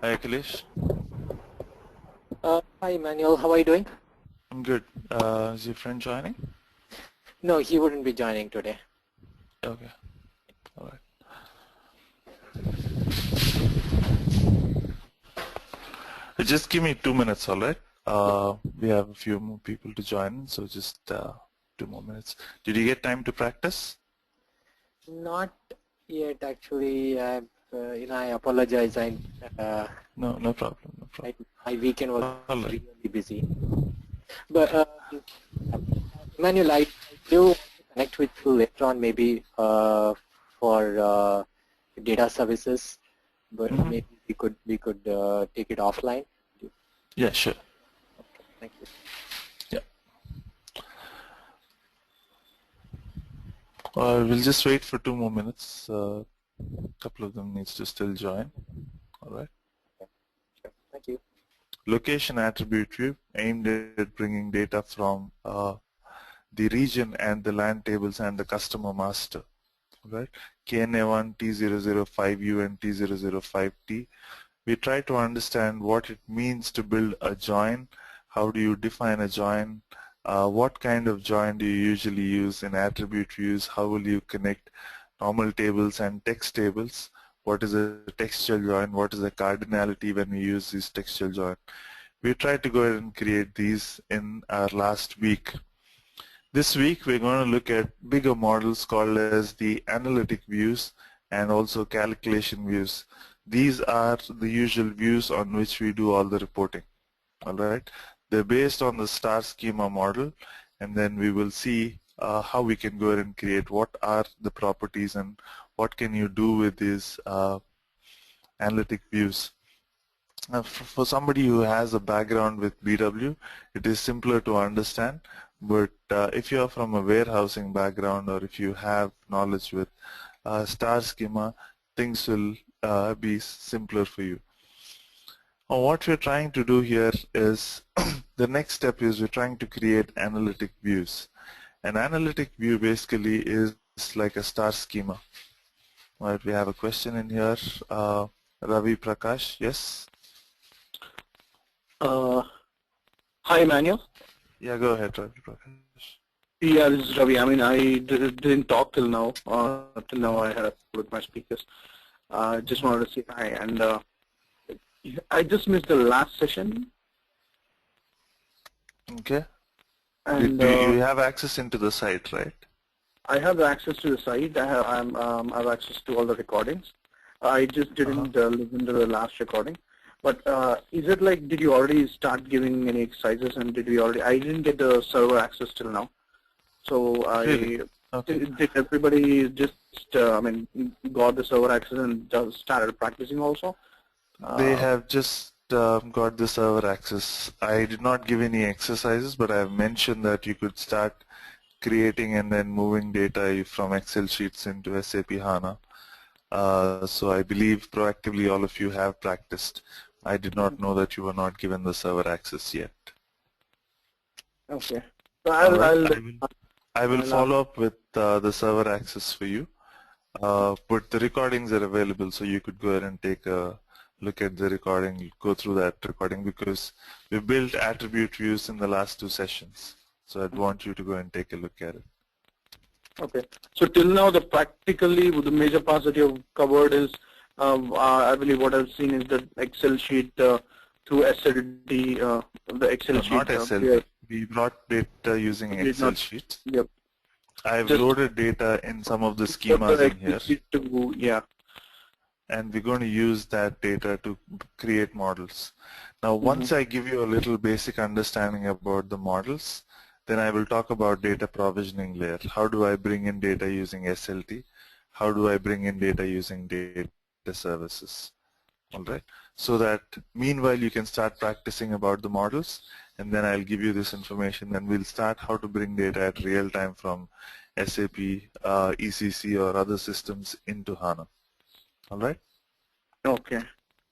Hi, Akhilesh. Hi, Immanuel. How are you doing? I'm good. Is your friend joining? No, he wouldn't be joining today. Okay. All right. Just give me 2 minutes, all right? We have a few more people to join, so just 2 more minutes. Did you get time to practice? Not yet, actually. I apologize. Uh, No problem. No problem. my weekend was All right. really busy. But Immanuel, I do want to connect with you later on, maybe for data services. But maybe we could take it offline. Yeah, sure. Okay, thank you. Yeah. We'll just wait for 2 more minutes. A couple of them needs to still join. All right. Okay, sure. Thank you. Location attribute view aimed at bringing data from the region and the land tables and the customer master. Right, KNA1, T005U and T005T. We try to understand what it means to build a join. How do you define a join? What kind of join do you usually use in attribute views? How will you connect normal tables and text tables? What is a textual join? What is a cardinality when we use this textual join? We tried to go ahead and create these in our last week. This week we're going to look at bigger models called as the analytic views and also calculation views. These are the usual views on which we do all the reporting. Alright, they're based on the star schema model, and then we will see how we can go ahead and create what are the properties and what can you do with these analytic views. For somebody who has a background with BW, it is simpler to understand. But if you are from a warehousing background or if you have knowledge with star schema, things will be simpler for you. What we're trying to do here is the next step is we're trying to create analytic views. An analytic view basically is like a star schema. Right, we have a question in here. Ravi Prakash, yes? Hi, Immanuel. Yeah, go ahead, Ravi Prakash. Yeah, this is Ravi. I mean, I didn't talk till now. Till now, I had a with my speakers. Just wanted to say hi, and I just missed the last session. Okay. And Do you have access into the site, right? I have access to the site. I have access to all the recordings. I just didn't listen to the last recording. But is it like, did you already start giving any exercises, and did we already? I didn't get the server access till now. So Really? Okay. did everybody just, I mean, got the server access and just started practicing also? They have just got the server access. I did not give any exercises, but I have mentioned that you could start creating and then moving data from Excel sheets into SAP HANA. So I believe proactively all of you have practiced. I did not know that you were not given the server access yet. Okay. So I will follow up with the server access for you. But the recordings are available, so you could go ahead and take a look at the recording, go through that recording, because we built attribute views in the last 2 sessions. So I'd want you to go and take a look at it. Okay. So till now, practically the major parts that you've covered is, I believe what I've seen is the Excel sheet through SLD, the Excel sheet. Not SLD. We brought data using Excel sheets. Yep. I've loaded data in some of the schemas in here. Yeah. And we're going to use that data to create models. Now, once I give you a little basic understanding about the models, then I will talk about data provisioning layer. How do I bring in data using SLT? How do I bring in data using data services? All right. So that meanwhile you can start practicing about the models, and then I'll give you this information, and we'll start how to bring data at real time from SAP, ECC or other systems into HANA. All right. Okay.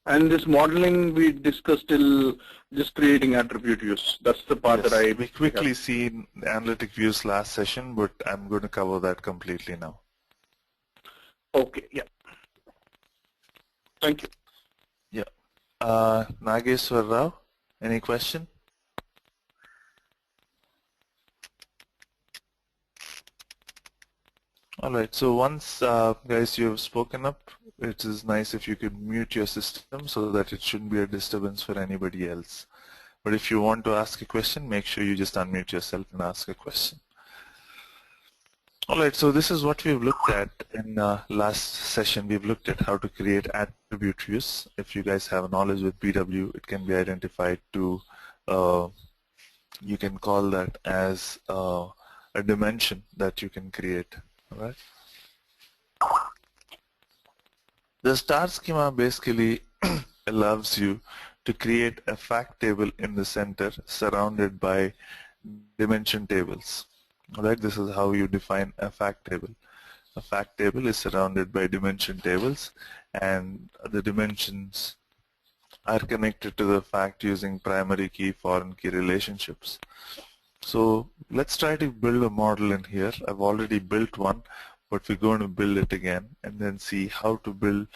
And this modeling we discussed till just creating attribute views. That's the part that we quickly seen analytic views last session, but I'm going to cover that completely now. Okay. Yeah. Thank you. Yeah. Nageshwar Rao, any question? Alright, so once guys you have spoken up, it is nice if you could mute your system so that it shouldn't be a disturbance for anybody else. But if you want to ask a question, make sure you just unmute yourself and ask a question. Alright, so this is what we've looked at in last session. We've looked at how to create attribute views. If you guys have knowledge with BW, it can be identified to, you can call that as a dimension that you can create. Alright. The star schema basically allows you to create a fact table in the center surrounded by dimension tables. Alright, this is how you define a fact table. A fact table is surrounded by dimension tables, and the dimensions are connected to the fact using primary key, foreign key relationships. So let's try to build a model in here. I've already built one, but we're going to build it again and then see how to build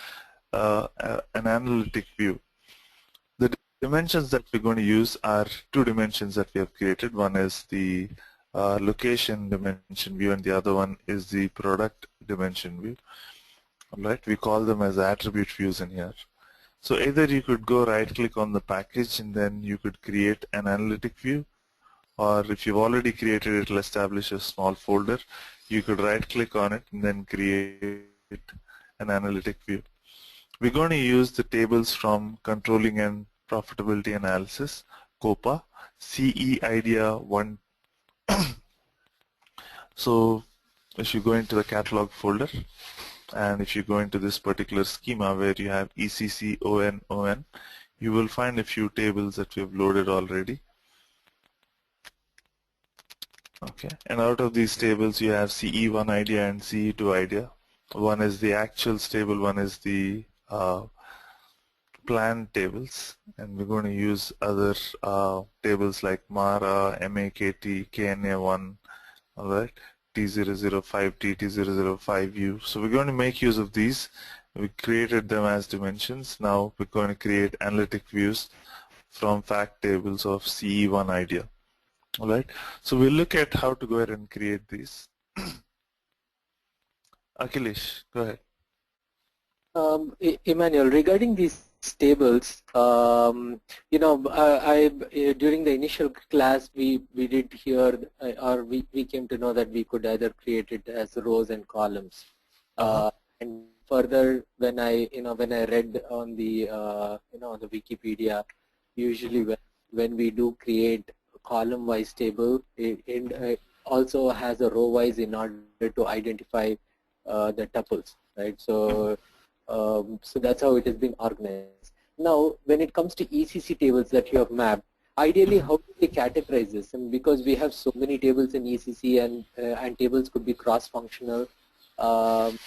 an analytic view. The dimensions that we're going to use are two dimensions that we have created. One is the location dimension view and the other one is the product dimension view. Alright, we call them as attribute views in here. So either you could go right click on the package and then you could create an analytic view, or if you've already created it, it'll establish a small folder. You could right click on it and then create an analytic view. We're going to use the tables from Controlling and Profitability Analysis, COPA, CE IDEA 1. So if you go into the catalog folder, and if you go into this particular schema where you have ECC, ON, ON, you will find a few tables that we have loaded already. Okay, and out of these tables you have CE1 idea and CE2 idea. One is the actuals table, one is the planned tables, and we're going to use other tables like MARA, MAKT, KNA1, alright, T005T, T005U. So we're going to make use of these. We created them as dimensions. Now we're going to create analytic views from fact tables of CE1 idea. Alright, so we'll look at how to go ahead and create these. Akhilesh, go ahead. Immanuel, regarding these tables, you know, during the initial class we did hear, or we came to know that we could either create it as rows and columns. And further, when I read on the on the Wikipedia, usually when we do create a column-wise table, it also has a row-wise in order to identify the tuples, right? So so that's how it has been organized. Now, when it comes to ECC tables that you have mapped, ideally, how do they categorize this? And because we have so many tables in ECC, and tables could be cross-functional, and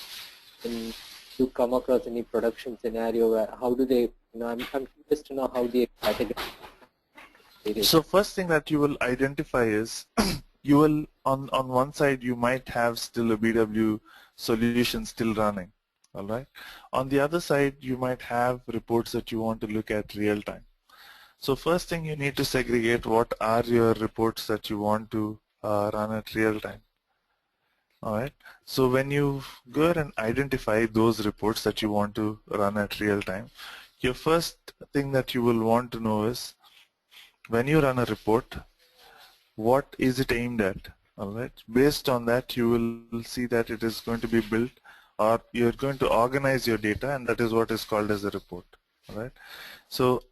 to come across any production scenario, where how do they? I'm curious to know how they categorize. So first thing that you will identify is you will on one side you might have still a BW solution still running. All right. On the other side, you might have reports that you want to look at real time. So first thing you need to segregate what are your reports that you want to run at real time. All right. So when you go ahead and identify those reports that you want to run at real time, your first thing that you will want to know is when you run a report, what is it aimed at? All right. Based on that, you will see that it is going to be built, or you're going to organize your data, and that is what is called as a report. All right. So,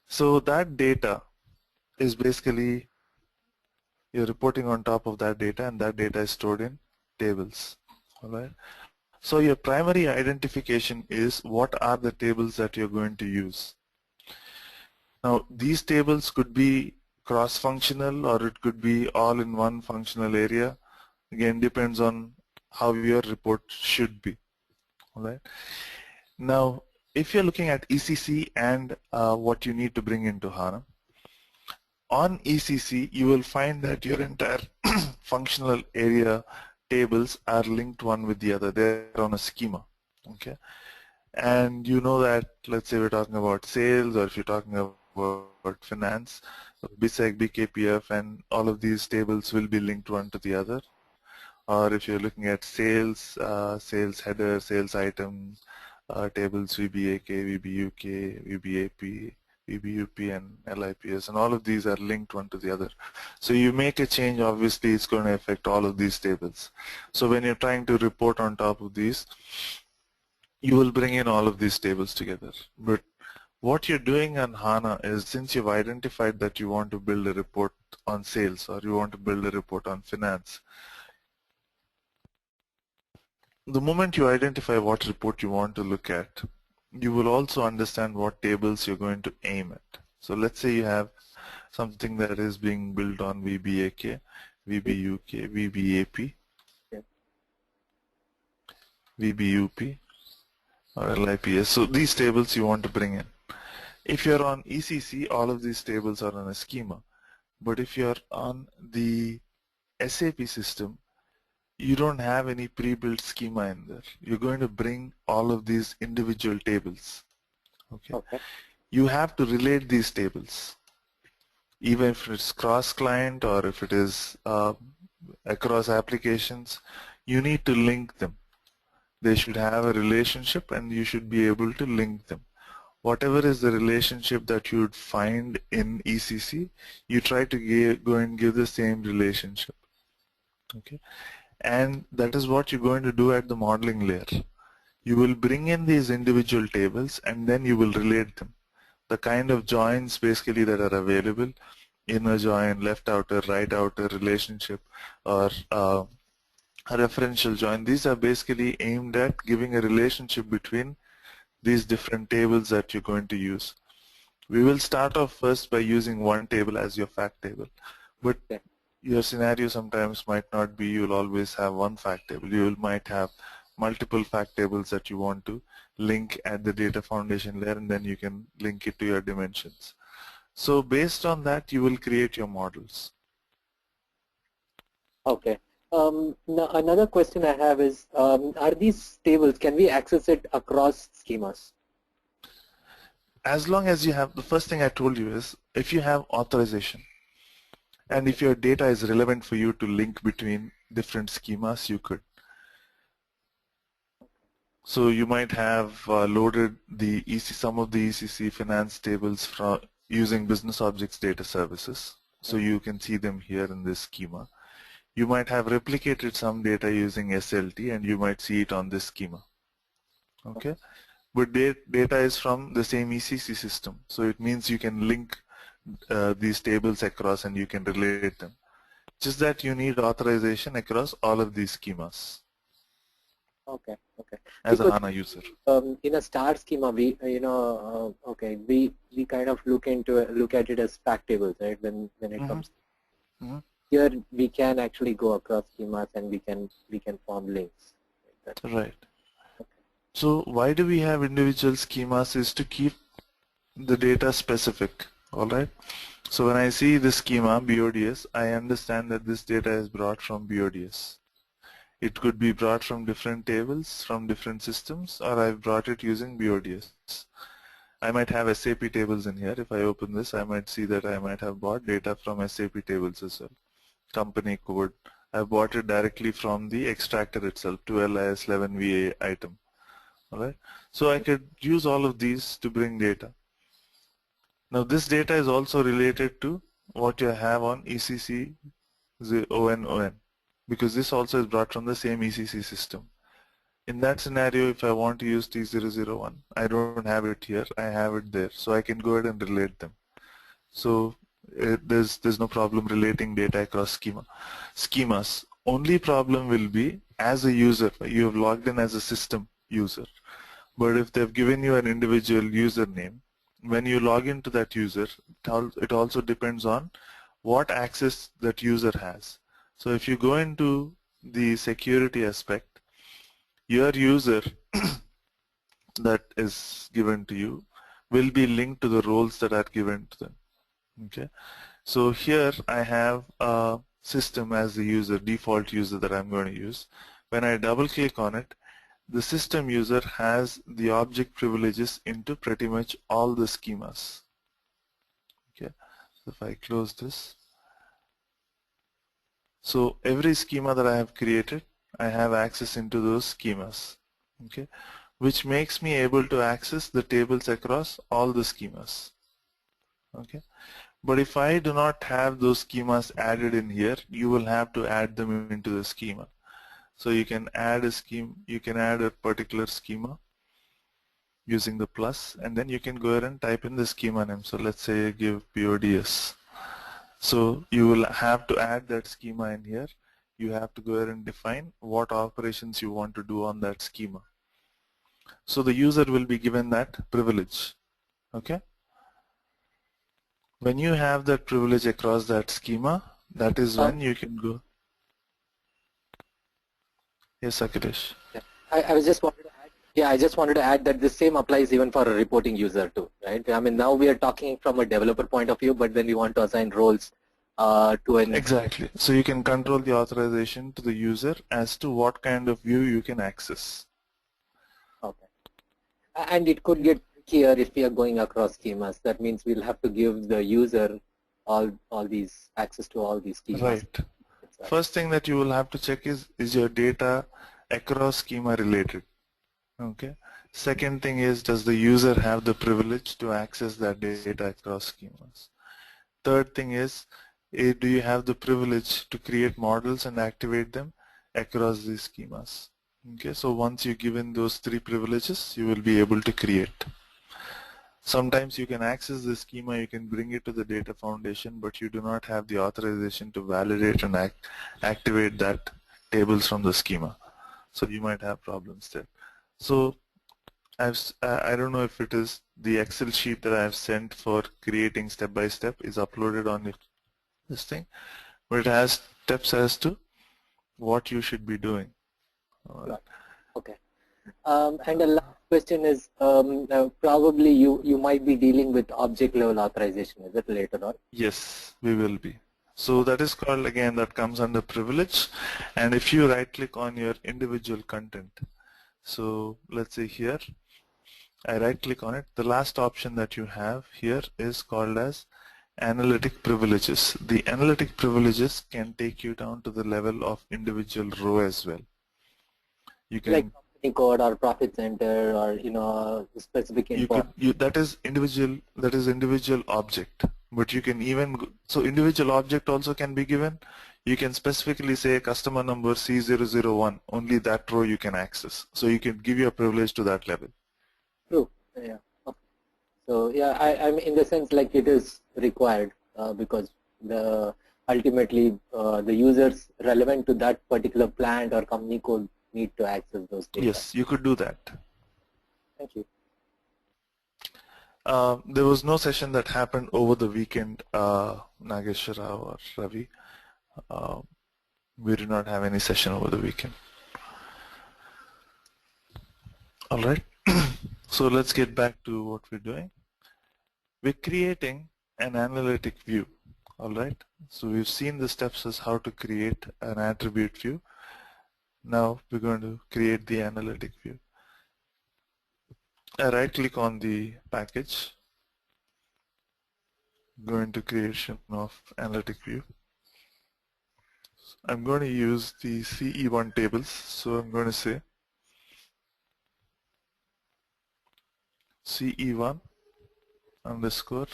so that data is basically you're reporting on top of that data, and that data is stored in tables. All right. So your primary identification is what are the tables that you're going to use. Now, these tables could be cross-functional, or it could be all in one functional area. Again, depends on how your report should be. All right. Now, if you're looking at ECC and what you need to bring into HANA, on ECC you will find that your entire functional area tables are linked one with the other. They're on a schema. Okay. And you know that, let's say we're talking about sales, or if you're talking about finance, BSEC, BKPF, and all of these tables will be linked one to the other. Or if you're looking at sales, sales header, sales items, tables VBAK, VBUK, VBAP, VBUP, and LIPS, and all of these are linked one to the other. So you make a change, obviously it's going to affect all of these tables. So when you're trying to report on top of these, you will bring in all of these tables together. But what you're doing on HANA is, since you've identified that you want to build a report on sales or you want to build a report on finance, the moment you identify what report you want to look at, you will also understand what tables you're going to aim at. So let's say you have something that is being built on VBAK, VBUK, VBAP, VBUP, or LIPS. So these tables you want to bring in. If you're on ECC, all of these tables are on a schema. But if you're on the SAP system, you don't have any pre-built schema in there. You're going to bring all of these individual tables. Okay. You have to relate these tables. Even if it's cross-client or if it is across applications, you need to link them. They should have a relationship and you should be able to link them. Whatever is the relationship that you would find in ECC, you try to go and give the same relationship. Okay. And that is what you're going to do at the modeling layer. You will bring in these individual tables and then you will relate them. The kind of joins basically that are available, inner join, left outer, right outer relationship, or a referential join, these are basically aimed at giving a relationship between these different tables that you're going to use. We will start off first by using one table as your fact table. But your scenario sometimes might not be you'll always have one fact table. You might have multiple fact tables that you want to link at the data foundation layer, and then you can link it to your dimensions. So based on that, you will create your models. Okay. Now another question I have is, are these tables, can we access it across schemas? As long as you have, the first thing I told you is, if you have authorization, and if your data is relevant for you to link between different schemas, you could. So you might have loaded the some of the ECC finance tables from using business objects data services. So you can see them here in this schema. You might have replicated some data using SLT and you might see it on this schema. Okay, but data is from the same ECC system. So it means you can link these tables across and you can relate them. Just that you need authorization across all of these schemas. Okay, okay. As a HANA user. In a star schema, we okay, we kind of look at it as fact tables, right? When it comes here, we can actually go across schemas and we can form links. Right. Okay. So why do we have individual schemas is to keep the data specific. All right. So when I see the schema BODS, I understand that this data is brought from BODS. It could be brought from different tables, from different systems, or I've brought it using BODS. I might have SAP tables in here. If I open this, I might see that I might have bought data from SAP tables as well. Company code. I bought it directly from the extractor itself, 2LIS11VA item. All right. So I could use all of these to bring data. Now this data is also related to what you have on ECC ON, because this also is brought from the same ECC system. In that scenario, if I want to use T001, I don't have it here, I have it there, so I can go ahead and relate them. So there's no problem relating data across schemas. Only problem will be as a user, you have logged in as a system user, but if they've given you an individual username, when you log into that user, it also depends on what access that user has. So if you go into the security aspect, your user that is given to you will be linked to the roles that are given to them. Okay, so here I have a system as the user, default user that I'm going to use. When I double click on it, the system user has the object privileges into pretty much all the schemas. Okay, so if I close this, so every schema that I have created, I have access into those schemas. Okay, which makes me able to access the tables across all the schemas. Okay, but if I do not have those schemas added in here, you will have to add them into the schema. So you can add a scheme, you can add a particular schema using the plus, and then you can go ahead and type in the schema name. So let's say give PODS. So you will have to add that schema in here. You have to go ahead and define what operations you want to do on that schema. So the user will be given that privilege. Okay. When you have that privilege across that schema, that is when you can go. Yes, Akhilesh. I was just wanted to add. Yeah, I just wanted to add that the same applies even for a reporting user too, right? I mean, now we are talking from a developer point of view, but then we want to assign roles to an. Exactly. So you can control the authorization to the user as to what kind of view you can access. Okay. And it could get trickier if we are going across schemas. That means we'll have to give the user all these access to all these schemas. Right. First thing that you will have to check is your data across schema related? Okay. Second thing is, does the user have the privilege to access that data across schemas? Third thing is, do you have the privilege to create models and activate them across these schemas? Okay, so once you give in those three privileges, you will be able to create. Sometimes you can access the schema, you can bring it to the data foundation, but you do not have the authorization to validate and activate that tables from the schema. So you might have problems there. So I don't know if it is the Excel sheet that I have sent for creating step by step is uploaded on this thing, but it has steps as to what you should be doing. Right. Okay. And the last question is probably you might be dealing with object level authorization. Is it later on? Yes, we will be. So that is called, again, that comes under privilege. And if you right click on your individual content, so let's say here, I right click on it, the last option that you have here is called as analytic privileges. The analytic privileges can take you down to the level of individual row as well. You can, like company code or profit center or specific info. that is individual object, but you can even so individual object also can be given. You can specifically say customer number C001, only that row you can access, so you can give your privilege to that level. True. Yeah. Okay. So yeah, I'm in the sense like it is required because the ultimately the users relevant to that particular plant or company code need to access those data. Yes, you could do that. Thank you. There was no session that happened over the weekend, Nageshwara or Ravi. We did not have any session over the weekend. All right. So let's get back to what we're doing. We're creating an analytic view. All right. So we've seen the steps as how to create an attribute view. Now we're going to create the analytic view. I right click on the package, go into creation of analytic view. I'm going to use the CE1 tables, so I'm going to say CE1 underscore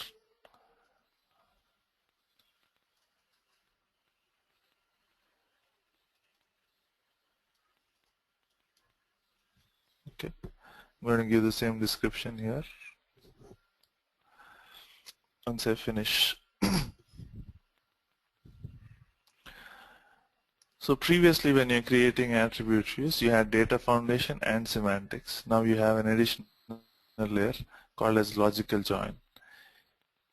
okay. I'm going to give the same description here. Once I finish. So previously when you're creating attribute views, you had data foundation and semantics. Now you have an additional layer called as logical join.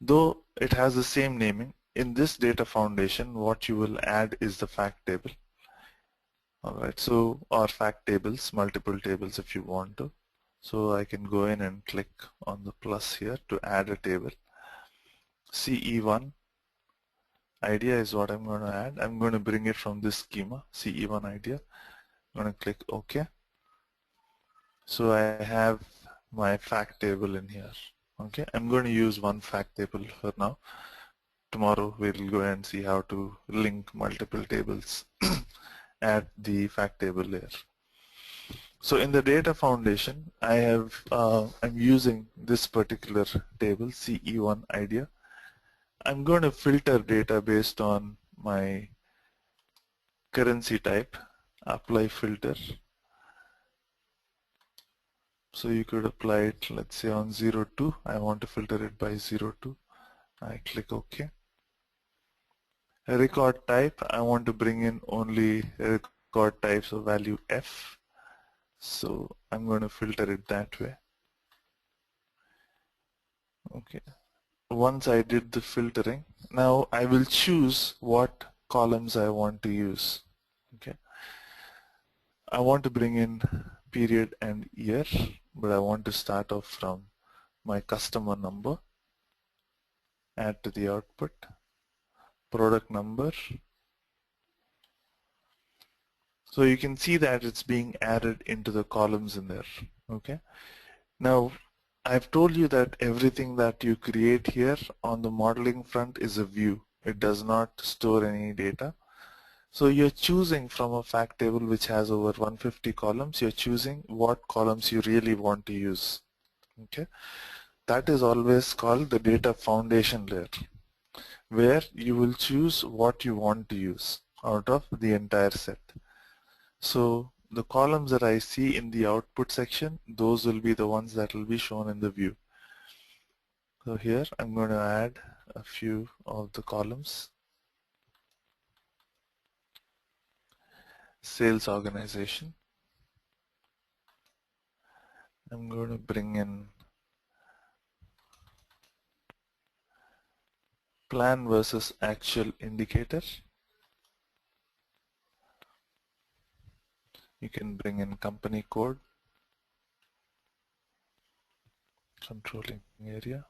Though it has the same naming, in this data foundation what you will add is the fact table. Alright, so or fact tables, multiple tables if you want to. So I can go in and click on the plus here to add a table. CE1 idea is what I'm going to add. I'm going to bring it from this schema, CE1 idea. I'm going to click OK. So I have my fact table in here. Okay, I'm going to use one fact table for now. Tomorrow we'll go and see how to link multiple tables at the fact table layer. So in the data foundation, I'm using this particular table, CE1 idea. I'm going to filter data based on my currency type, apply filter. So you could apply it, let's say on 02. I want to filter it by 02. I click OK. A record type, I want to bring in only record types of value F. So I'm going to filter it that way. Okay. Once I did the filtering, now I will choose what columns I want to use. Okay. I want to bring in period and year, but I want to start off from my customer number, add to the output, product number. So you can see that it's being added into the columns in there. Okay. Now I've told you that everything that you create here on the modeling front is a view. It does not store any data. So you're choosing from a fact table which has over 150 columns, you're choosing what columns you really want to use. Okay. That is always called the data foundation layer, where you will choose what you want to use out of the entire set. So the columns that I see in the output section, those will be the ones that will be shown in the view. So here I'm going to add a few of the columns. Sales organization. I'm going to bring in plan versus actual indicator. You can bring in company code, controlling area,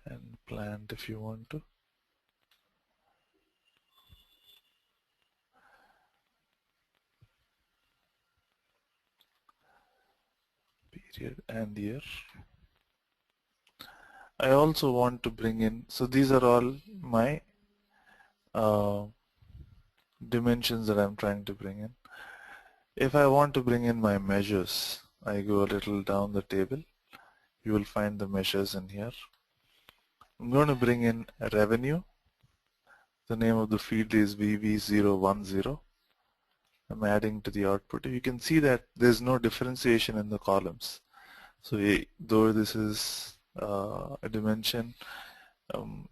and plant if you want to. Period and year. I also want to bring in, so these are all my dimensions that I'm trying to bring in. If I want to bring in my measures, I go a little down the table. You will find the measures in here. I'm going to bring in revenue. The name of the field is VV010. I'm adding to the output. You can see that there's no differentiation in the columns. So though this is a dimension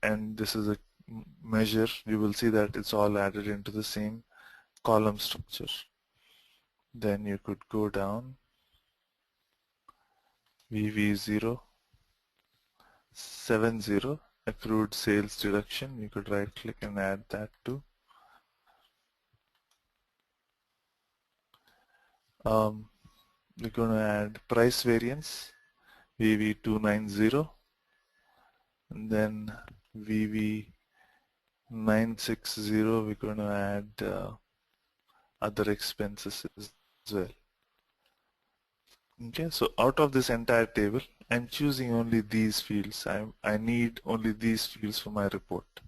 and this is a measure, you will see that it's all added into the same column structure. Then you could go down VV070, accrued sales deduction. You could right click and add that too. We're going to add price variance, VV290, and then VV960, we're going to add other expenses as well. Okay, so out of this entire table, I'm choosing only these fields. I need only these fields for my report.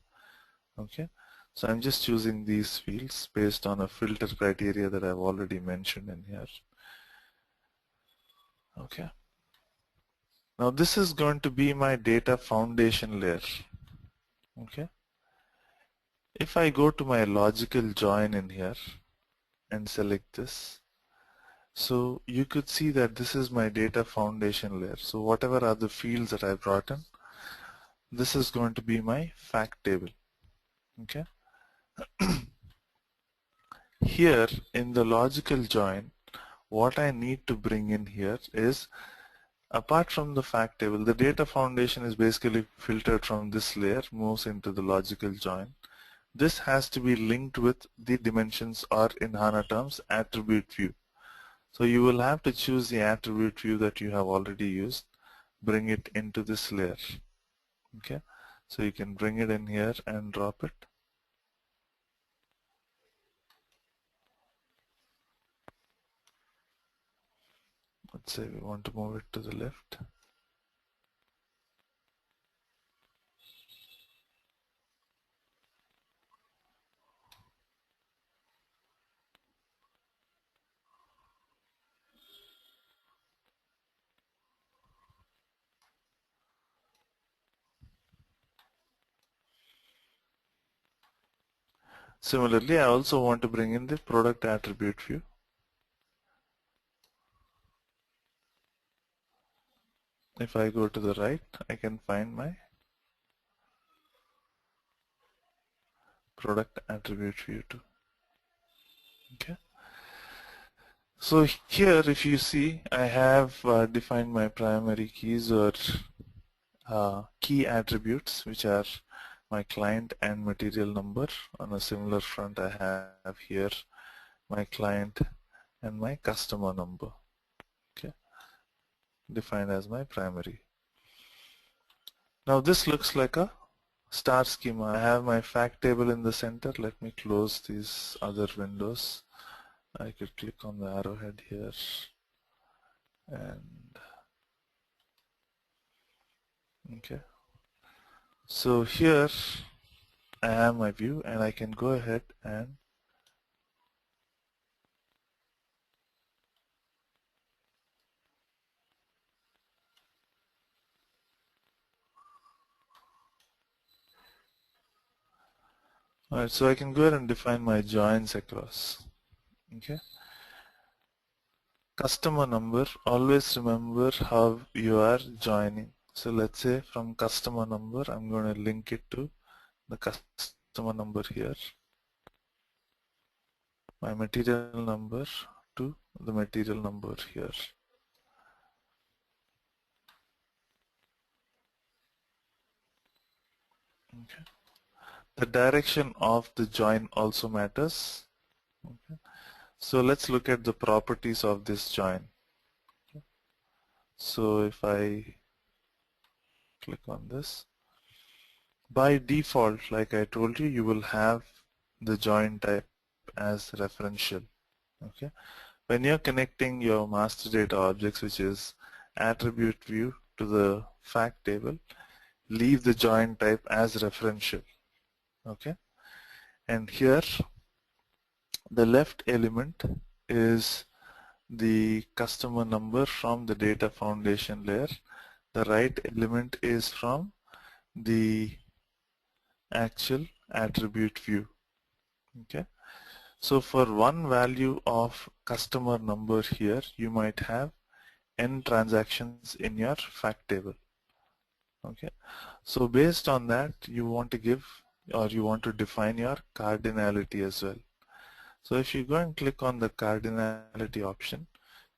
Okay, so I'm just choosing these fields based on a filter criteria that I've already mentioned in here. Okay. Now this is going to be my data foundation layer. Okay. If I go to my logical join in here and select this, so you could see that this is my data foundation layer. So whatever are the fields that I brought in, this is going to be my fact table. Okay. Here in the logical join, what I need to bring in here is, apart from the fact table, the data foundation is basically filtered from this layer, moves into the logical join. This has to be linked with the dimensions, or in HANA terms, attribute view. So you will have to choose the attribute view that you have already used, bring it into this layer. Okay, so you can bring it in here and drop it. Let's say we want to move it to the left. Similarly, I also want to bring in the product attribute view. If I go to the right, I can find my product attribute view too. Okay. So here, if you see, I have defined my primary keys or key attributes, which are my client and material number. On a similar front, I have here my client and my customer number, okay, defined as my primary. Now this looks like a star schema. I have my fact table in the center. Let me close these other windows. I could click on the arrowhead here and okay. So here I have my view and I can go ahead and alright, so I can go ahead and define my joins across. Okay. Customer number, always remember how you are joining. So let's say from customer number, I'm going to link it to the customer number here. My material number to the material number here. Okay. The direction of the join also matters. Okay. So let's look at the properties of this join. Okay. So if I click on this, by default, like I told you, you will have the join type as referential. Okay. When you're connecting your master data objects, which is attribute view, to the fact table, leave the join type as referential. Okay. And here the left element is the customer number from the data foundation layer. The right element is from the actual attribute view. Okay. So for one value of customer number here, you might have n transactions in your fact table. Okay. So based on that, you want to give or you want to define your cardinality as well. So if you go and click on the cardinality option,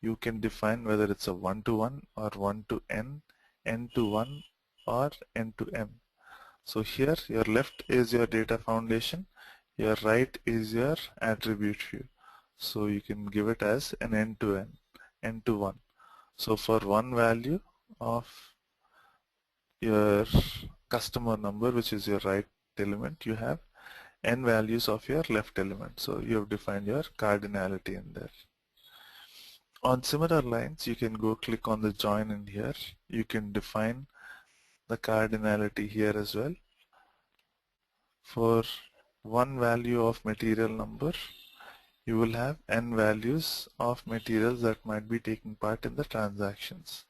you can define whether it's a 1 to 1 or 1 to n, n to 1 or n to m. So here your left is your data foundation, your right is your attribute view. So you can give it as an n to n, n to 1. So for one value of your customer number, which is your right element, you have n values of your left element. So you have defined your cardinality in there. On similar lines, you can go click on the join in here. You can define the cardinality here as well. For one value of material number, you will have n values of materials that might be taking part in the transactions.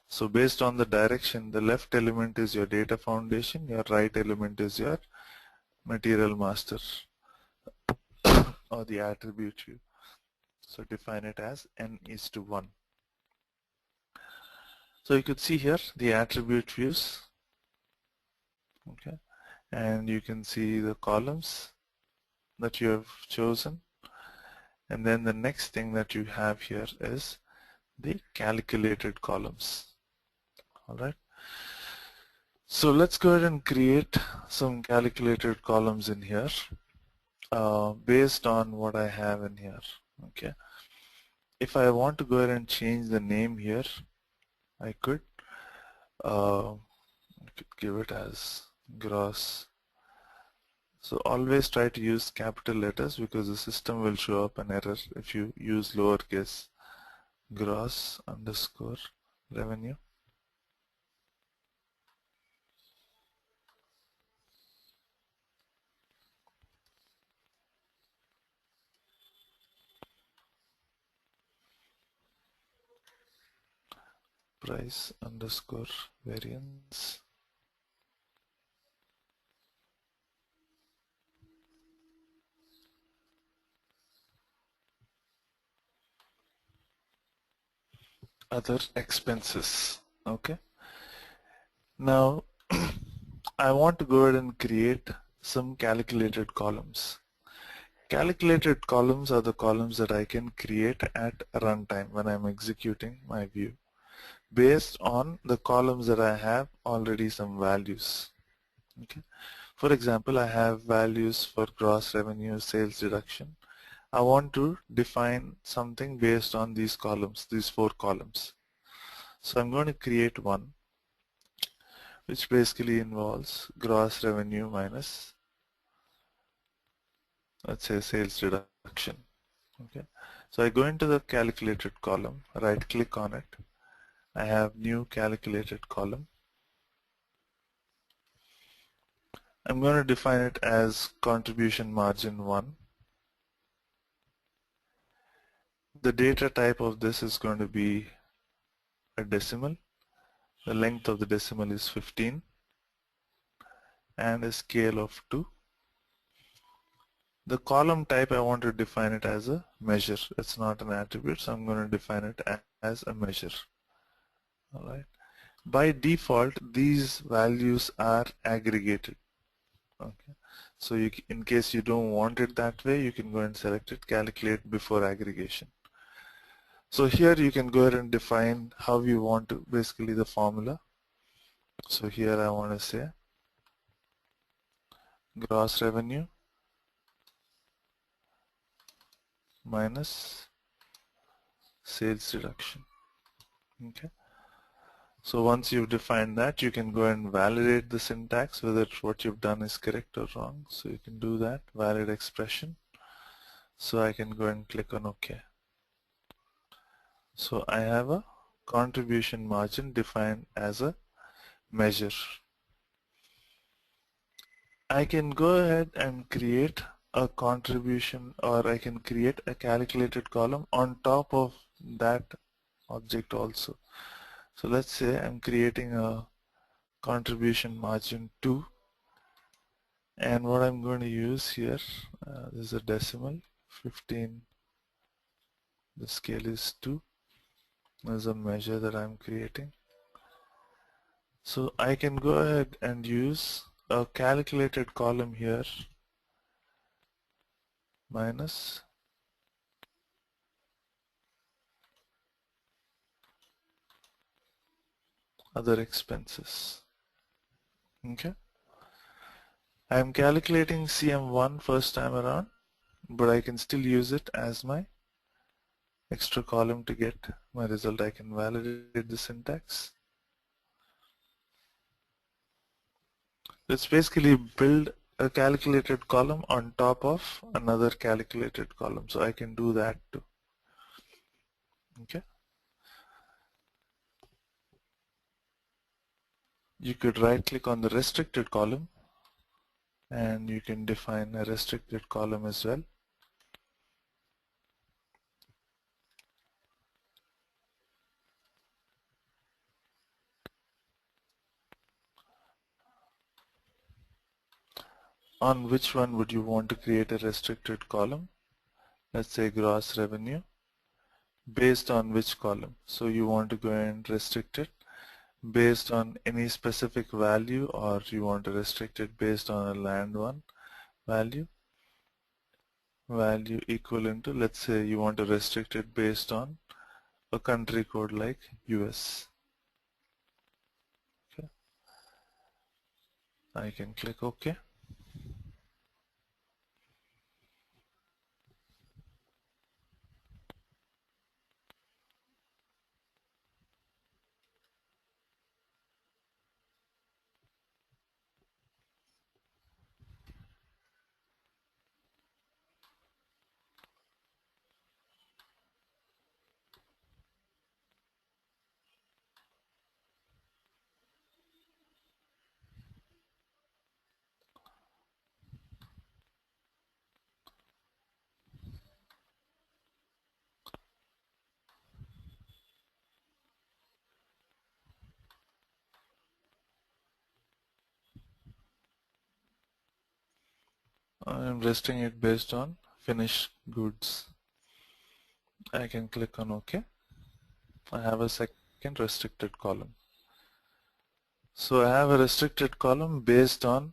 So based on the direction, the left element is your data foundation, your right element is your material master or the attribute view. So define it as n is to 1. So you could see here the attribute views, okay, and you can see the columns that you have chosen, and then the next thing that you have here is the calculated columns. Alright, so let's go ahead and create some calculated columns in here based on what I have in here. Okay, if I want to go ahead and change the name here, I could give it as gross. So always try to use capital letters because the system will show up an error if you use lowercase gross underscore revenue price underscore variance other expenses. Okay. Now I want to go ahead and create some calculated columns. Calculated columns are the columns that I can create at runtime when I'm executing my view based on the columns that I have already some values. Okay. For example, I have values for gross revenue, sales deduction. I want to define something based on these columns, these 4 columns. So I'm going to create one which basically involves gross revenue minus, let's say, sales deduction. Okay. So I go into the calculated column, right click on it. I have new calculated column. I'm going to define it as contribution margin 1. The data type of this is going to be a decimal. The length of the decimal is 15 and a scale of 2. The column type I want to define it as a measure. It's not an attribute, so I'm going to define it as a measure. Alright. By default, these values are aggregated. Okay. So in case you don't want it that way, you can go and select it, calculate before aggregation. So here you can go ahead and define how you want to, basically the formula. So here I want to say gross revenue minus sales deduction. Okay. So once you've defined that, you can go and validate the syntax whether what you've done is correct or wrong. So you can do that, valid expression. So I can go and click on OK. So I have a contribution margin defined as a measure. I can go ahead and create a contribution, or I can create a calculated column on top of that object also. So let's say I'm creating a contribution margin 2, and what I'm going to use here, this is a decimal, 15, the scale is 2. There's a measure that I'm creating. So I can go ahead and use a calculated column here minus other expenses. Okay. I'm calculating CM1 first time around, but I can still use it as my extra column to get my result. I can validate the syntax. It's basically build a calculated column on top of another calculated column. So I can do that too. Okay. You could right click on the restricted column and you can define a restricted column as well. On which one would you want to create a restricted column? Let's say gross revenue. Based on which column? So you want to go and restrict it based on any specific value, or you want to restrict it based on a land one value equivalent to, let's say you want to restrict it based on a country code like US. Okay. I can click OK. I'm listing it based on finished goods. I can click on OK. I have a second restricted column. So I have a restricted column based on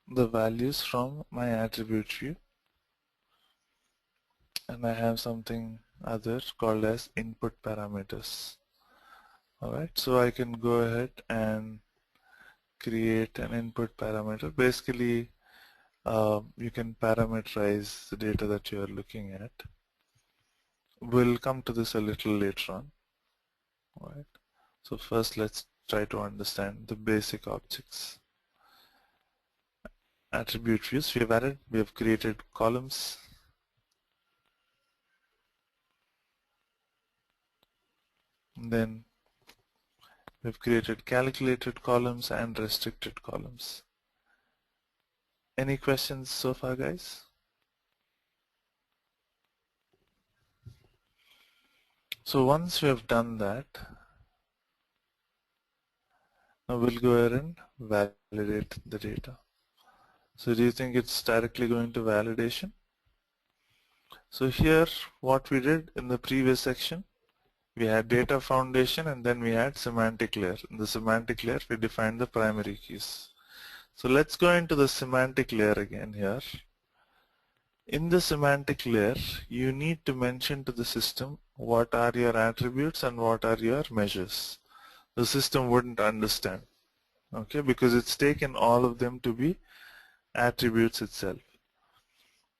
the values from my attribute view, and I have something other called as input parameters. Alright, so I can go ahead and create an input parameter. Basically, you can parameterize the data that you are looking at. We'll come to this a little later on. Alright, so first let's try to understand the basic objects. Attribute views we have created columns. And then we've created calculated columns and restricted columns. Any questions so far, guys? So once we have done that, now we'll go ahead and validate the data. So do you think it's directly going to validation? So here what we did in the previous section, we had data foundation and then we had semantic layer. In the semantic layer we defined the primary keys. So let's go into the semantic layer again here. In the semantic layer, you need to mention to the system what are your attributes and what are your measures. The system wouldn't understand, okay, because it's taken all of them to be attributes itself.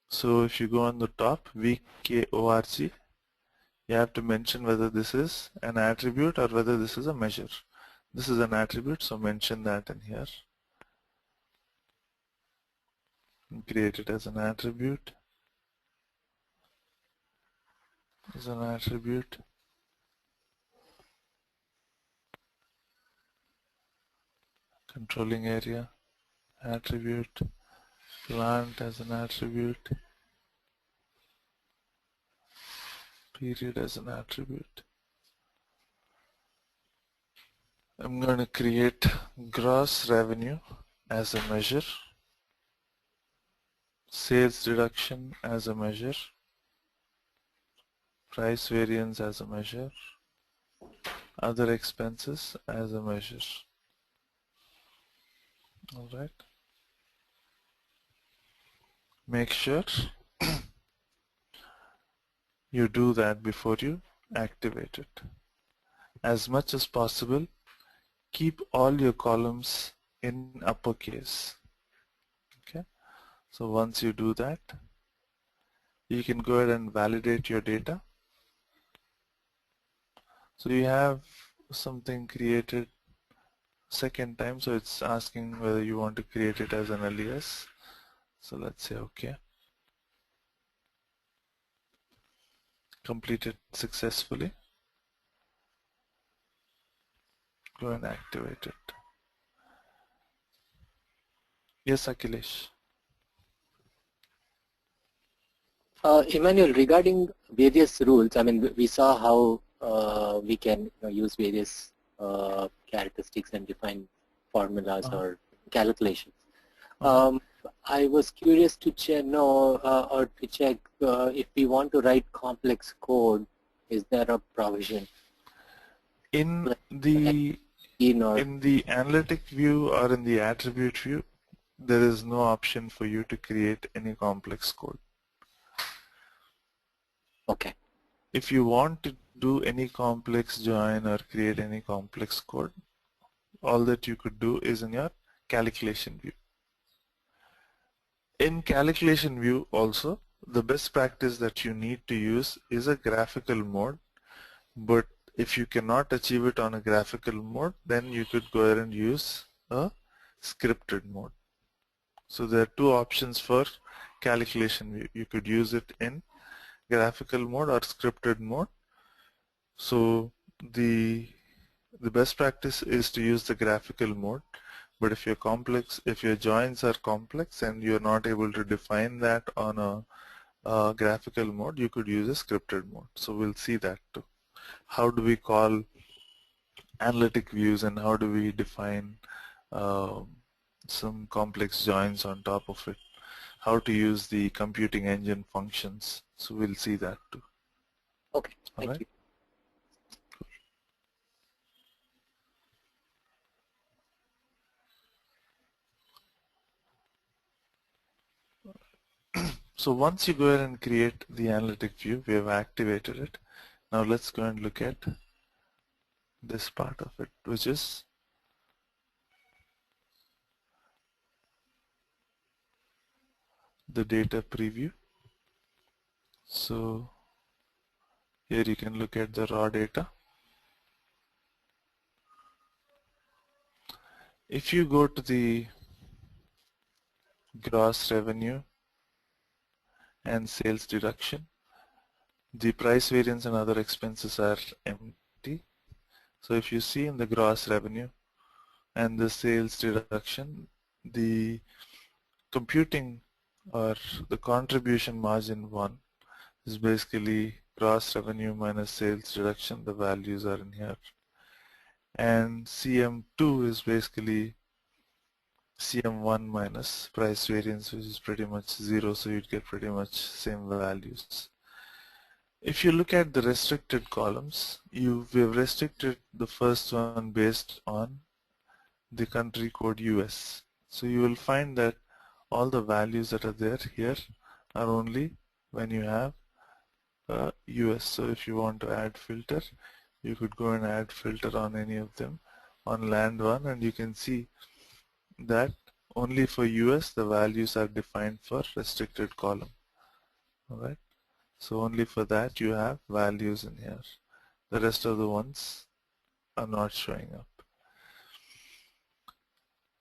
So if you go on the top, VKORG, you have to mention whether this is an attribute or whether this is a measure. This is an attribute, so mention that in here. Create it as an attribute. As an attribute. Controlling area, attribute. Plant as an attribute. Period as an attribute. I'm going to create gross revenue as a measure. Sales deduction as a measure. Price variance as a measure. Other expenses as a measure. Alright. Make sure you do that before you activate it. As much as possible, keep all your columns in uppercase. Okay. So once you do that, you can go ahead and validate your data. So you have something created second time, so it's asking whether you want to create it as an alias. So let's say OK. Completed successfully. Go and activate it. Yes, Akhilesh. Immanuel, regarding various rules, I mean, we saw how we can use various characteristics and define formulas or calculations. I was curious to check, or to check if we want to write complex code, is there a provision? In the analytic view or in the attribute view, there is no option for you to create any complex code. Okay. If you want to do any complex join or create any complex code, all that you could do is in your calculation view. In calculation view also, the best practice that you need to use is a graphical mode, but if you cannot achieve it on a graphical mode, then you could go ahead and use a scripted mode. So there are two options for calculation view. You could use it in graphical mode or scripted mode. So the best practice is to use the graphical mode, but if your joins are complex and you're not able to define that on a graphical mode, you could use a scripted mode. So we'll see that too. How do we call analytic views and how do we define some complex joins on top of it? how to use the computing engine functions. So we'll see that too. Okay, All thank right. you. So once you go ahead and create the analytic view, we have activated it. Now let's go and look at this part of it, which is the data preview. So here you can look at the raw data. If you go to the gross revenue and sales deduction, the price variance and other expenses are empty. So if you see in the gross revenue and the sales deduction, the computing or the contribution margin 1 is basically gross revenue minus sales deduction. The values are in here. And CM2 is basically CM1 minus price variance, which is pretty much 0, so you'd get pretty much same values. If you look at the restricted columns, we've restricted the first one based on the country code US. So you will find that all the values that are there here are only when you have US. So if you want to add filter, you could go and add filter on any of them on land 1, and you can see that only for US the values are defined for restricted column. Alright, so only for that you have values in here. The rest of the ones are not showing up.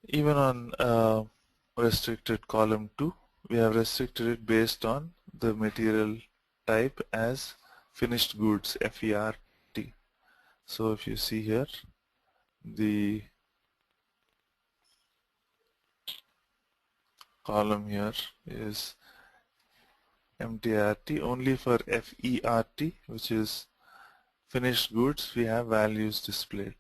Even on restricted column 2, we have restricted it based on the material type as finished goods, FERT. So if you see here, the column here is MTRT. Only for FERT, which is finished goods, we have values displayed.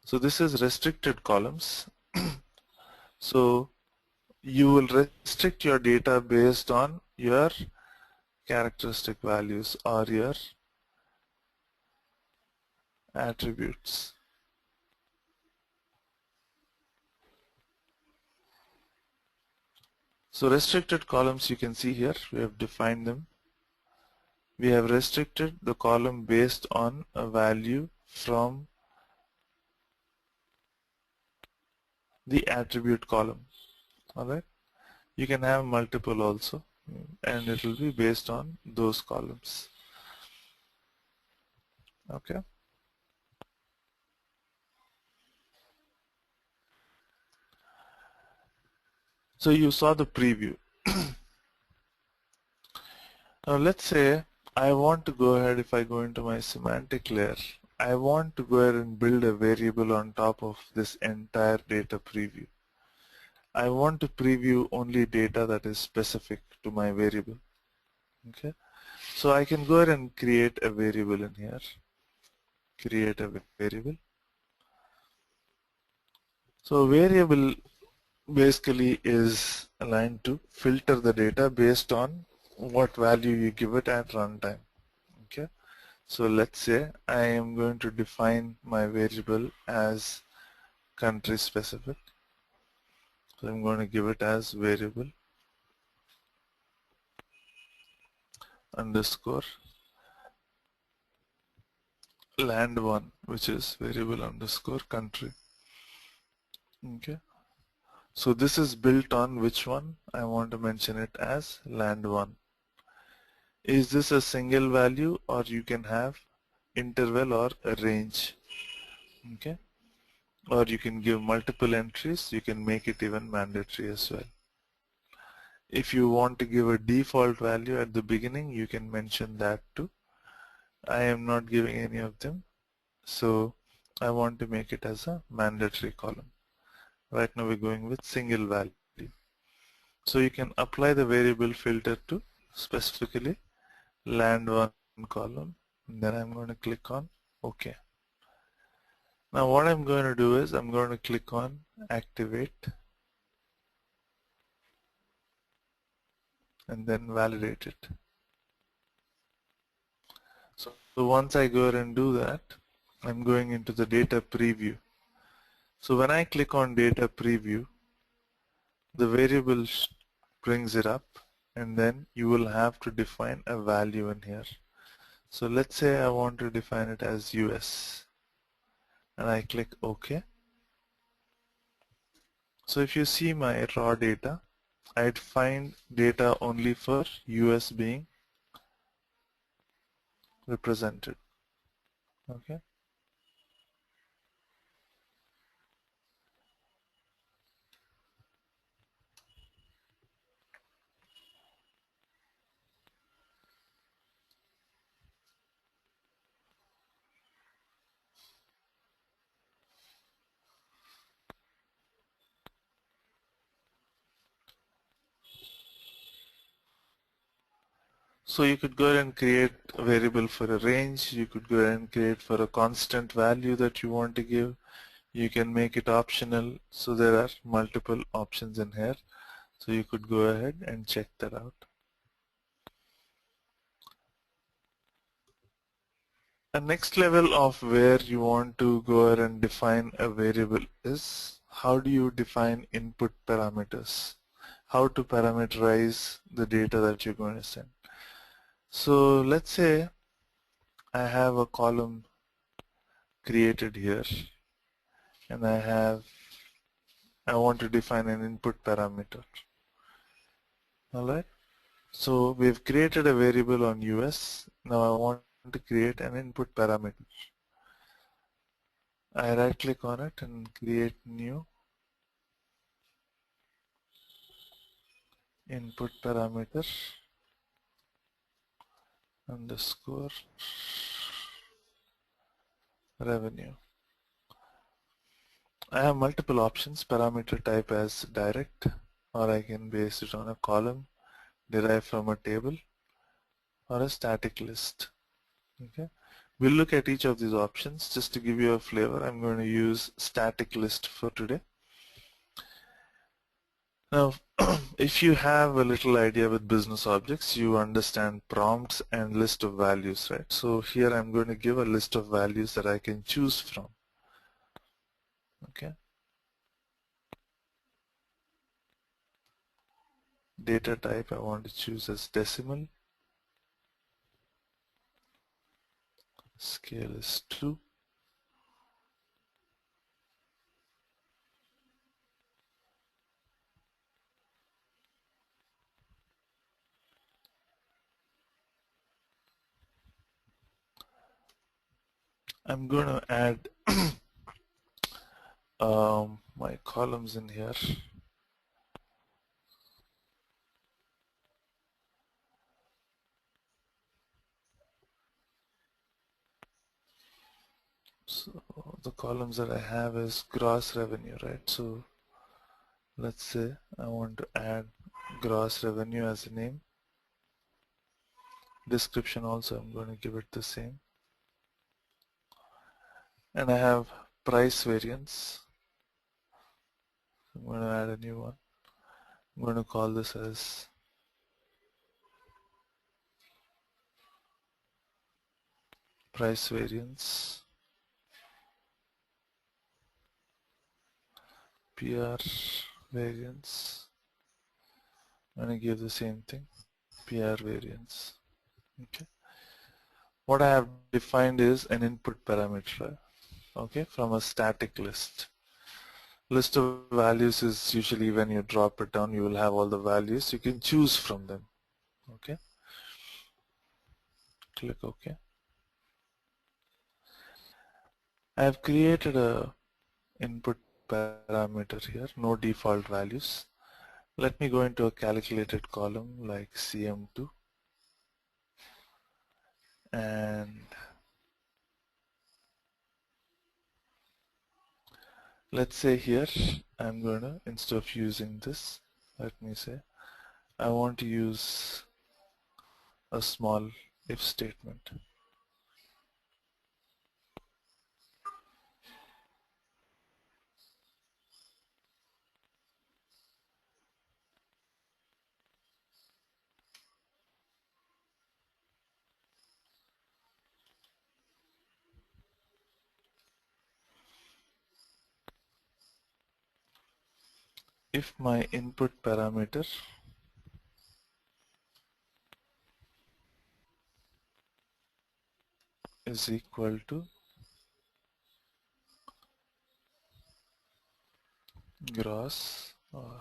So this is restricted columns. So you will restrict your data based on your characteristic values or your attributes. So restricted columns, you can see here, we have defined them. We have restricted the column based on a value from the attribute column. Alright, you can have multiple also, and it will be based on those columns. Okay. So you saw the preview. Now let's say I want to go ahead, if I go into my semantic layer, I want to go ahead and build a variable on top of this entire data preview. I want to preview only data that is specific to my variable. Okay, so I can go ahead and create a variable in here. Create a variable. So variable basically is aligned to filter the data based on what value you give it at runtime. Okay, so let's say I am going to define my variable as country specific. So I'm going to give it as variable underscore land1, which is variable underscore country. Okay, so this is built on which one? I want to mention it as land1. Is this a single value, or you can have interval or a range? Okay, or you can give multiple entries. You can make it even mandatory as well. If you want to give a default value at the beginning, you can mention that too. I am not giving any of them, so I want to make it as a mandatory column. Right now we're going with single value. So you can apply the variable filter to specifically land1 column, and then I'm going to click on OK. Now what I'm going to do is I'm going to click on activate and then validate it. So once I go ahead and do that, I'm going into the data preview. So when I click on data preview, the variable brings it up, and then you will have to define a value in here. So let's say I want to define it as US, and I click OK. So if you see my raw data, I'd find data only for US being represented. Okay. So you could go ahead and create a variable for a range. You could go ahead and create for a constant value that you want to give. You can make it optional. So there are multiple options in here. So you could go ahead and check that out. The next level of where you want to go ahead and define a variable is how do you define input parameters? How to parameterize the data that you're going to send. So let's say I have a column created here, and I want to define an input parameter. Alright, so we've created a variable on US. Now I want to create an input parameter. I right click on it and create new input parameter underscore revenue. I have multiple options, parameter type as direct, or I can base it on a column derived from a table, or a static list. Okay, we'll look at each of these options. Just to give you a flavor, I'm going to use static list for today. Now, if you have a little idea with business objects, you understand prompts and list of values, right? So here I'm going to give a list of values that I can choose from. Okay. Data type I want to choose as decimal. Scale is 2. I'm going to add my columns in here. So the columns that I have is gross revenue, right? So let's say I want to add gross revenue as a name. Description also I'm going to give it the same. And I have price variance. I'm going to add a new one. I'm going to call this as price variance PR variance. I'm going to give the same thing, PR variance. Okay. What I have defined is an input parameter, okay, from a static list. List of values is usually when you drop it down, you will have all the values. You can choose from them. Okay. Click OK. I have created a input parameter here, no default values. Let me go into a calculated column like CM2, and let's say here I'm going to, instead of using this, let me say I want to use a small if statement. if my input parameter is equal to gross, or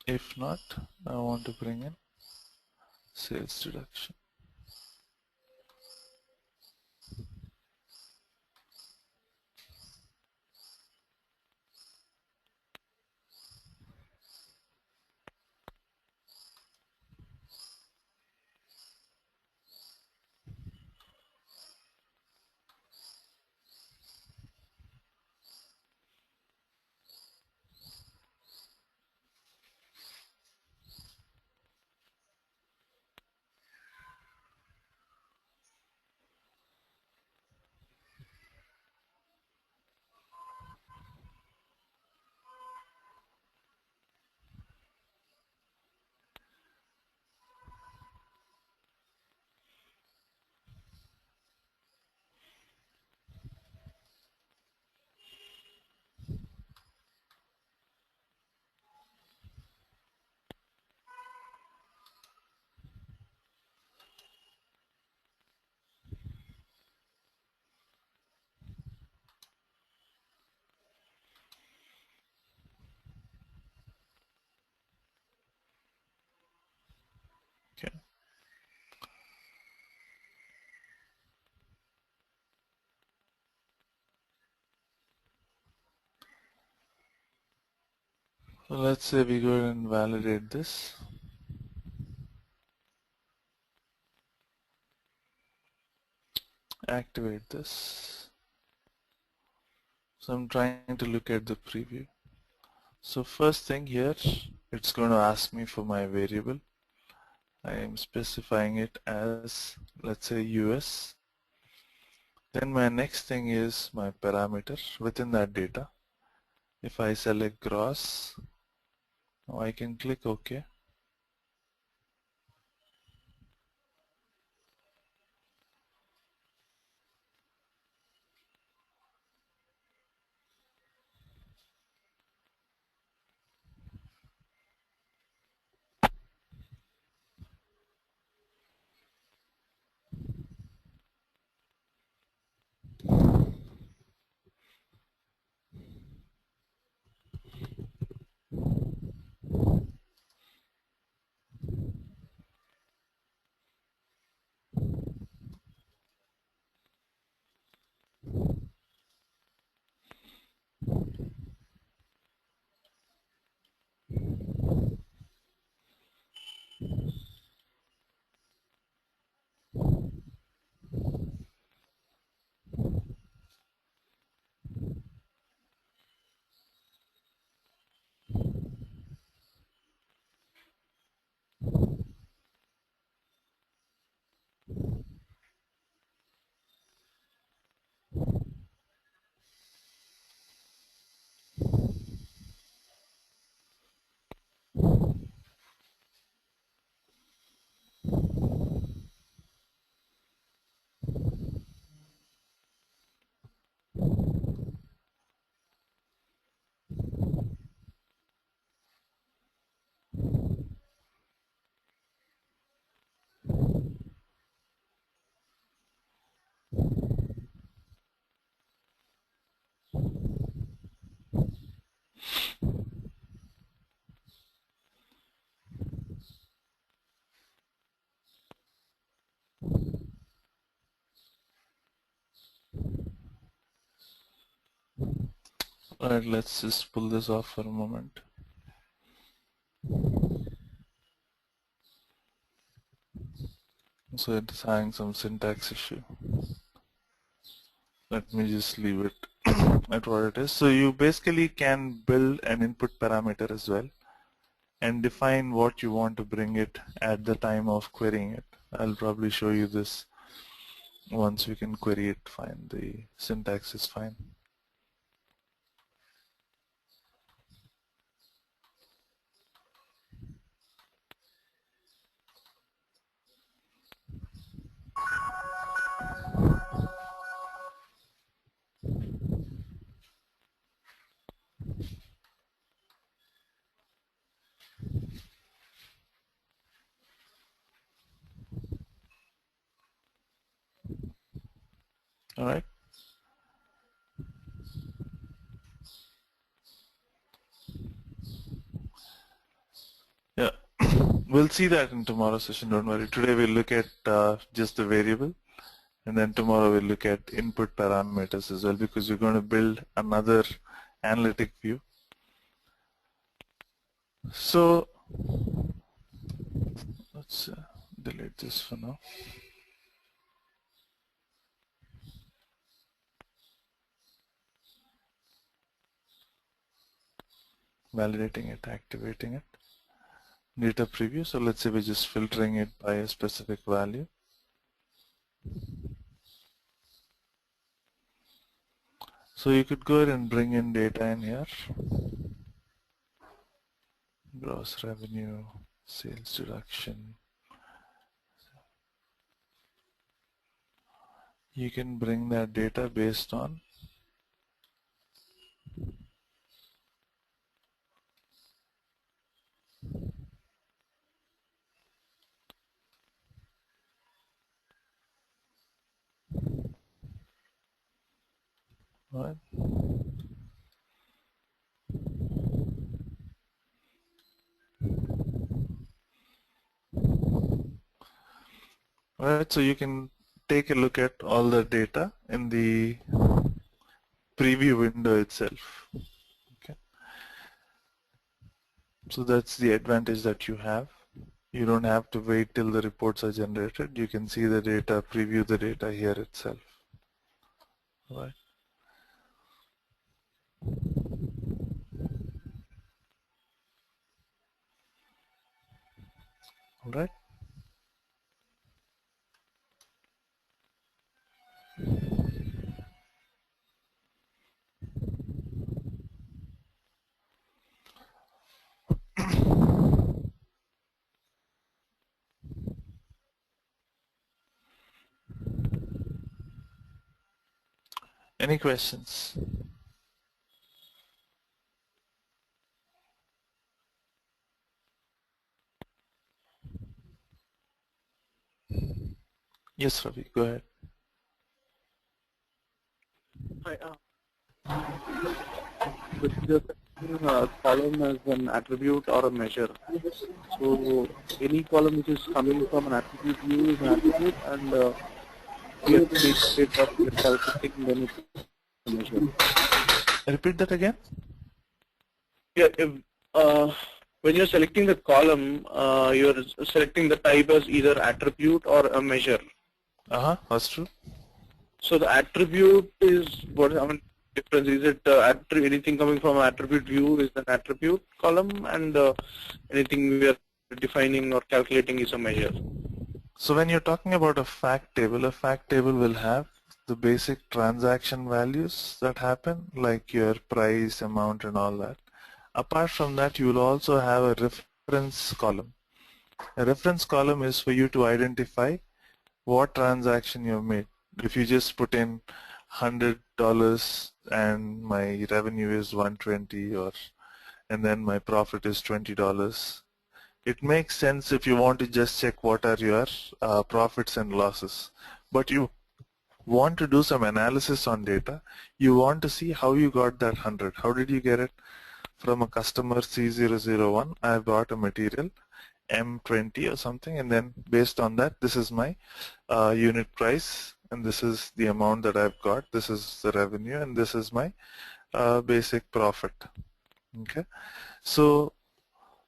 if not, I want to bring in sales deduction. Okay. So let's say we go and validate this. Activate this. So I'm trying to look at the preview. So first thing here, it's going to ask me for my variable. I am specifying it as, let's say, US. Then my next thing is my parameter within that data. If I select gross, now I can click OK. Alright, let's just pull this off for a moment. So it's having some syntax issue. Let me just leave it at what it is. So you basically can build an input parameter as well and define what you want to bring it at the time of querying it. I'll probably show you this once we can query it fine. The syntax is fine. All right. Yeah, we'll see that in tomorrow's session, don't worry. Today we'll look at just the variable, and then tomorrow we'll look at input parameters as well, because we're going to build another analytic view. So let's delete this for now. Validating it, activating it. Data preview, so let's say we're just filtering it by a specific value. So you could go ahead and bring in data in here. Gross revenue, sales deduction. You can bring that data based on what? Alright, so you can take a look at all the data in the preview window itself. Okay. So that's the advantage that you have. You don't have to wait till the reports are generated. You can see the data, preview the data here itself. All right. All right. Any questions? Yes, Ravi, go ahead. Hi, but just column as an attribute or a measure. So any column which is coming from an attribute view is an attribute, and we have to make it of the calculating then it's a measure. Repeat that again. Yeah, if, when you're selecting the column, you're selecting the type as either attribute or a measure. That's true. So the attribute is what I mean. Difference is it anything coming from an attribute view is an attribute column, and anything we are defining or calculating is a measure. So when you're talking about a fact table will have the basic transaction values that happen, like your price, amount, and all that. Apart from that, you will also have a reference column. A reference column is for you to identify what transaction you've made. If you just put in $100 and my revenue is 120, and then my profit is $20, it makes sense if you want to just check what are your profits and losses. But you want to do some analysis on data. You want to see how you got that 100. How did you get it? From a customer C001, I bought a material M20 or something, and then based on that, this is my unit price, and this is the amount that I've got, this is the revenue, and this is my basic profit. Okay, so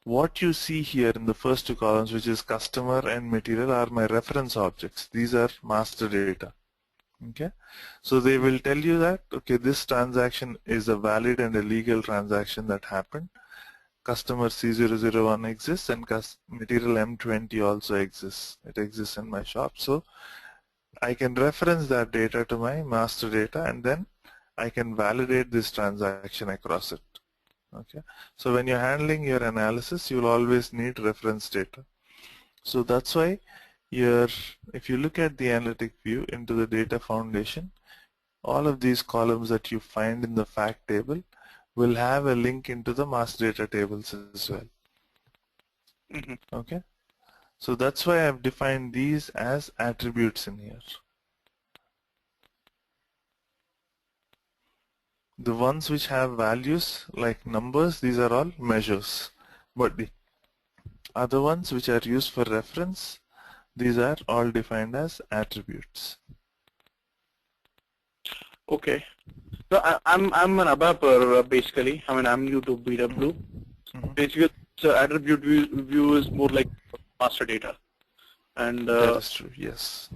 what you see here in the first two columns, which is customer and material, are my reference objects. These are master data. Okay, so they will tell you that, okay, this transaction is a valid and a legal transaction that happened. Customer C001 exists and material M20 also exists. It exists in my shop. So I can reference that data to my master data, and then I can validate this transaction across it. Okay, so when you're handling your analysis, you'll always need reference data. So that's why if you look at the analytic view into the data foundation, all of these columns that you find in the fact table will have a link into the master data tables as well. Okay, so that's why I've defined these as attributes in here. The ones which have values like numbers, these are all measures, but the other ones which are used for reference, these are all defined as attributes. Okay. So I'm an ABAPer basically. I mean, I'm new to BW. Basically, the attribute view is more like master data, and That is true. Yes.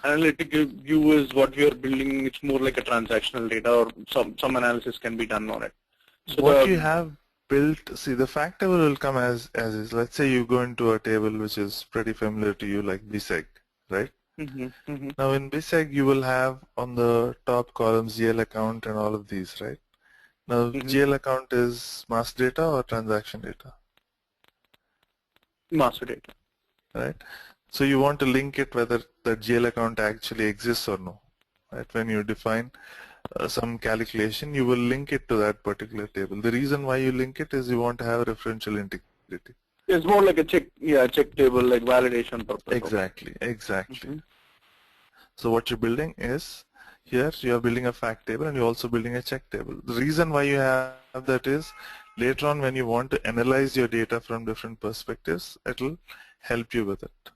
analytical view is what we are building. It's more like a transactional data, or some analysis can be done on it. So what you have built, see, the fact table will come as is. Let's say you go into a table which is pretty familiar to you, like BSEG, right? Now in BSEG you will have on the top columns GL account and all of these, right? Now GL account is master data or transaction data? master data. Right? So you want to link it whether the GL account actually exists or no. Right? When you define some calculation, you will link it to that particular table. The reason why you link it is you want to have referential integrity. It's more like a check table, like validation purpose. Exactly, exactly. So what you're building is, here you are building a fact table and you're also building a check table. The reason why you have that is, later on when you want to analyze your data from different perspectives, it will help you with it,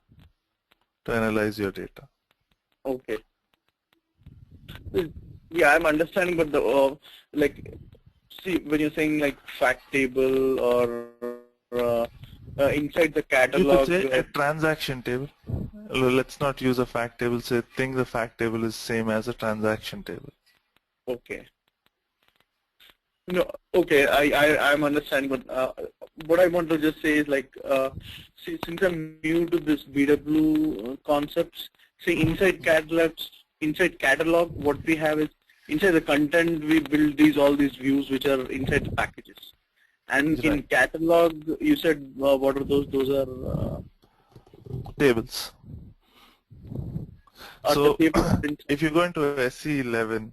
to analyze your data. Okay. Yeah, I'm understanding, but the like, see, when you're saying like fact table or inside the catalog, You could say a transaction table. Let's not use a fact table. Say, think the fact table is same as a transaction table. okay. No, okay, I'm understanding, but what I want to just say is like, see, since I'm new to this BW concepts, see, inside catalog, what we have is inside the content we build all these views which are inside the packages, and in catalog you said what are those? Those are tables. So if you go into SC11,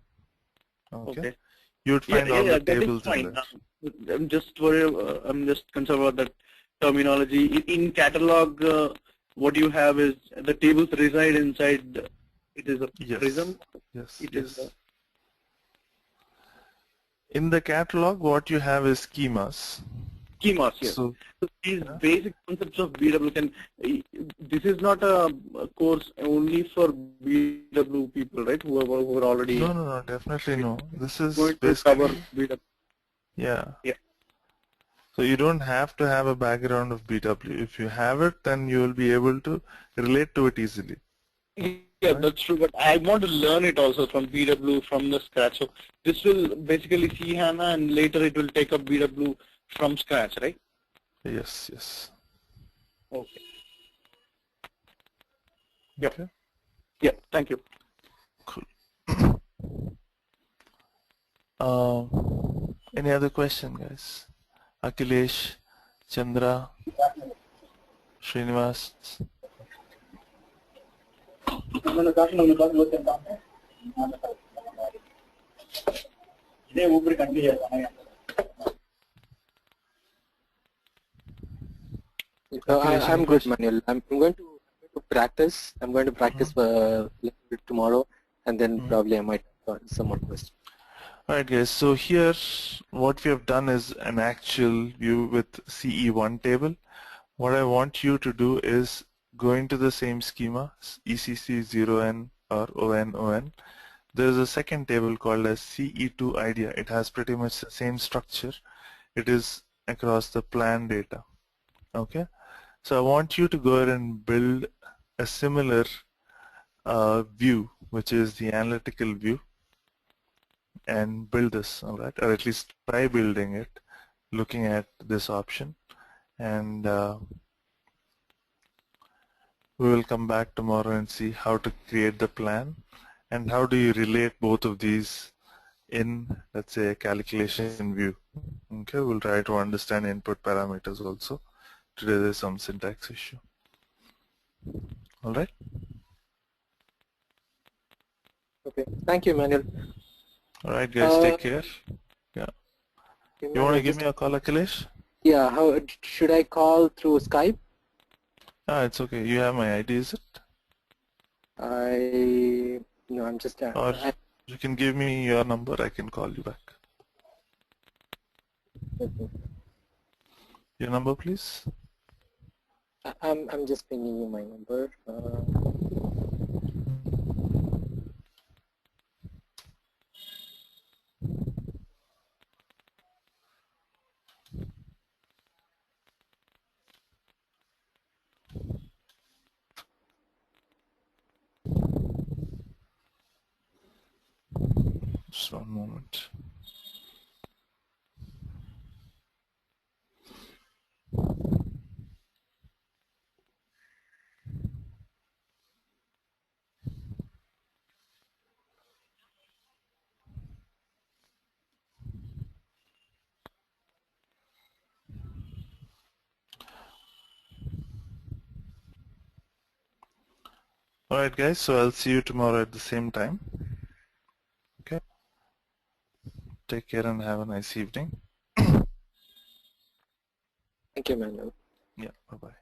okay. You would find all the tables in there. I'm just worried. I'm just concerned about that terminology. In catalog, what you have is the tables reside inside. It is a prism. Yes. In the catalog, what you have is schemas. Schemas, yes. So these basic concepts of BW this is not a course only for BW people, right? Who are already. No, definitely no. This is going to basically cover BW. Yeah. So you don't have to have a background of BW. If you have it, then you will be able to relate to it easily. Yeah, that's true, but I want to learn it also from BW from the scratch. So this will basically see HANA, and later it will take up BW from scratch, right? Yes. Okay. Yep. Okay. Yeah, thank you. Cool. Any other question, guys? Akhilesh, Chandra, Srinivas. I'm good, Manuel. I'm going to practice. I'm going to practice a little bit tomorrow, and then probably I might have some more questions. Alright guys, so here what we have done is an actual view with CE1 table. What I want you to do is go into the same schema, ECC0N or ON. There is a second table called as CE2 idea. It has pretty much the same structure. It is across the plan data. Okay, so I want you to go ahead and build a similar view which is the analytical view, and build this, all right, or at least try building it, looking at this option, and we will come back tomorrow and see how to create the plan and how do you relate both of these in, let's say, a calculation view. Okay, we'll try to understand input parameters also. Today there's some syntax issue. All right. Okay. Thank you, Immanuel. All right, guys. Take care. Yeah. You want to Immanuel, give me a call, Akhilesh? yeah. How should I call through Skype? Ah, it's okay. You have my ID, is it? No, I'm just. Or you can give me your number. I can call you back. Okay. Your number, please. I'm just pinging you my number. Just one moment. Alright guys, so I'll see you tomorrow at the same time. Okay. Take care and have a nice evening. Thank you, Immanuel. Yeah, bye-bye.